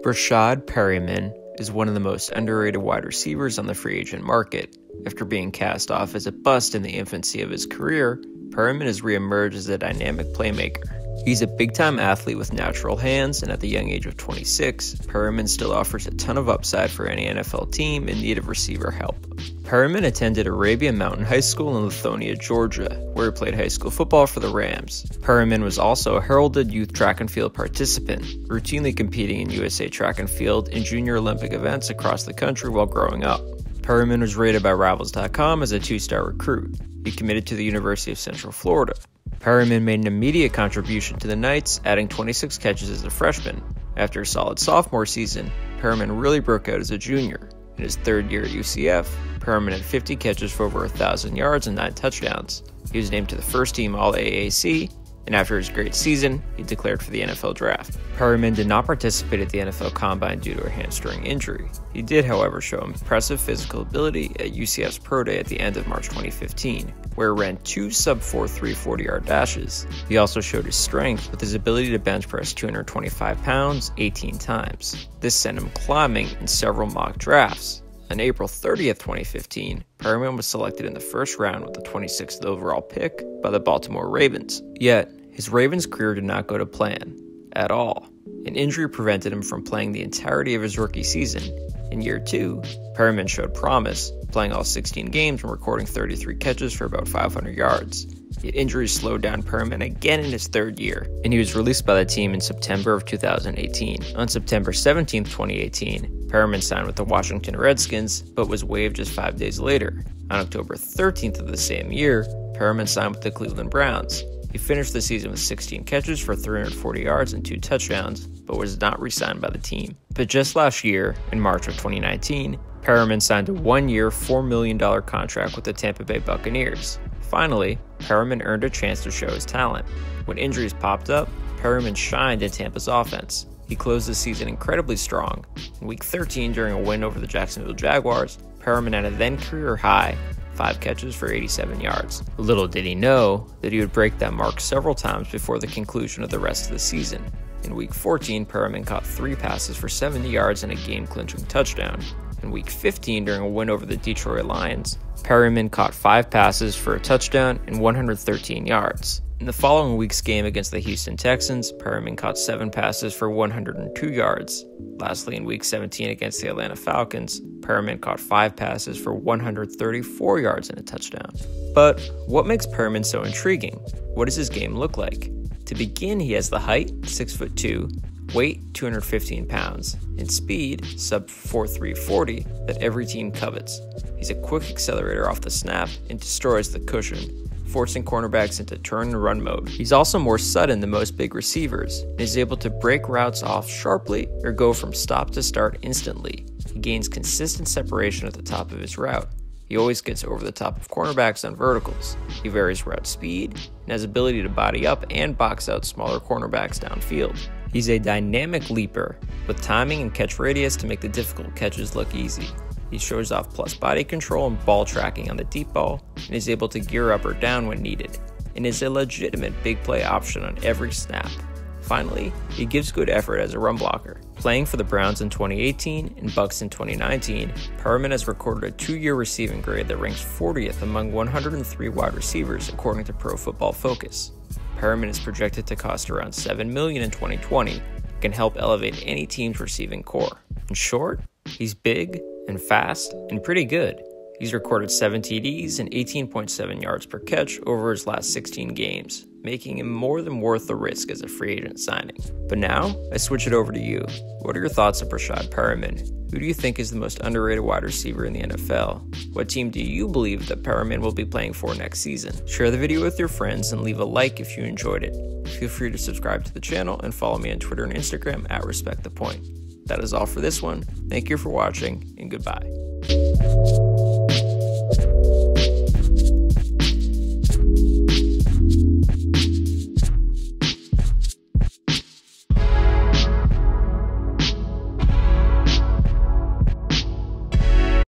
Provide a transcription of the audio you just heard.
Breshad Perriman is one of the most underrated wide receivers on the free agent market. After being cast off as a bust in the infancy of his career, Perriman has reemerged as a dynamic playmaker. He's a big-time athlete with natural hands, and at the young age of 26, Perriman still offers a ton of upside for any NFL team in need of receiver help. Perriman attended Arabian Mountain High School in Lithonia, Georgia, where he played high school football for the Rams. Perriman was also a heralded youth track and field participant, routinely competing in USA track and field and junior Olympic events across the country while growing up. Perriman was rated by Rivals.com as a 2-star recruit. He committed to the University of Central Florida. Perriman made an immediate contribution to the Knights, adding 26 catches as a freshman. After a solid sophomore season, Perriman really broke out as a junior. In his third year at UCF, Perriman had 50 catches for over 1,000 yards and 9 touchdowns. He was named to the first team All-AAC, and after his great season, he declared for the NFL draft. Perriman did not participate at the NFL Combine due to a hamstring injury. He did, however, show impressive physical ability at UCF's Pro Day at the end of March 2015, where he ran 2 sub-4 40-yard dashes. He also showed his strength with his ability to bench press 225 pounds 18 times. This sent him climbing in several mock drafts. On April 30th, 2015, Perriman was selected in the first round with the 26th overall pick by the Baltimore Ravens. Yet, his Ravens career did not go to plan at all. An injury prevented him from playing the entirety of his rookie season. In year 2, Perriman showed promise, playing all 16 games and recording 33 catches for about 500 yards. Yet injuries slowed down Perriman again in his third year, and he was released by the team in September of 2018. On September 17, 2018, Perriman signed with the Washington Redskins, but was waived just 5 days later. On October 13th of the same year, Perriman signed with the Cleveland Browns. He finished the season with 16 catches for 340 yards and 2 touchdowns, but was not re-signed by the team. But just last year, in March of 2019, Perriman signed a 1-year, $4 million contract with the Tampa Bay Buccaneers. Finally, Perriman earned a chance to show his talent. When injuries popped up, Perriman shined in Tampa's offense. He closed the season incredibly strong. In Week 13, during a win over the Jacksonville Jaguars, Perriman had a then-career high 5 catches for 87 yards. Little did he know that he would break that mark several times before the conclusion of the rest of the season. In Week 14, Perriman caught 3 passes for 70 yards and a game-clinching touchdown. In Week 15, during a win over the Detroit Lions, Perriman caught 5 passes for a touchdown and 113 yards. In the following week's game against the Houston Texans, Perriman caught 7 passes for 102 yards. Lastly, in Week 17 against the Atlanta Falcons, Perriman caught 5 passes for 134 yards and a touchdown. But what makes Perriman so intriguing? What does his game look like? To begin, he has the height, 6'2", weight, 215 pounds, and speed, sub 4.340, that every team covets. He's a quick accelerator off the snap and destroys the cushion, forcing cornerbacks into turn and run mode. He's also more sudden than most big receivers, and is able to break routes off sharply or go from stop to start instantly. He gains consistent separation at the top of his route. He always gets over the top of cornerbacks on verticals. He varies route speed and has ability to body up and box out smaller cornerbacks downfield. He's a dynamic leaper with timing and catch radius to make the difficult catches look easy. He shows off plus body control and ball tracking on the deep ball and is able to gear up or down when needed, and is a legitimate big play option on every snap. Finally, he gives good effort as a run blocker. Playing for the Browns in 2018 and Bucs in 2019, Perriman has recorded a 2-year receiving grade that ranks 40th among 103 wide receivers according to Pro Football Focus. Perriman is projected to cost around $7 million in 2020 and can help elevate any team's receiving core. In short, he's big and fast and pretty good. He's recorded 7 TDs and 18.7 yards per catch over his last 16 games, making him more than worth the risk as a free agent signing. But now, I switch it over to you. What are your thoughts on Breshad Perriman? Who do you think is the most underrated wide receiver in the NFL? What team do you believe that Perriman will be playing for next season? Share the video with your friends and leave a like if you enjoyed it. Feel free to subscribe to the channel and follow me on Twitter and Instagram at RespectThePoint. That is all for this one. Thank you for watching, and goodbye.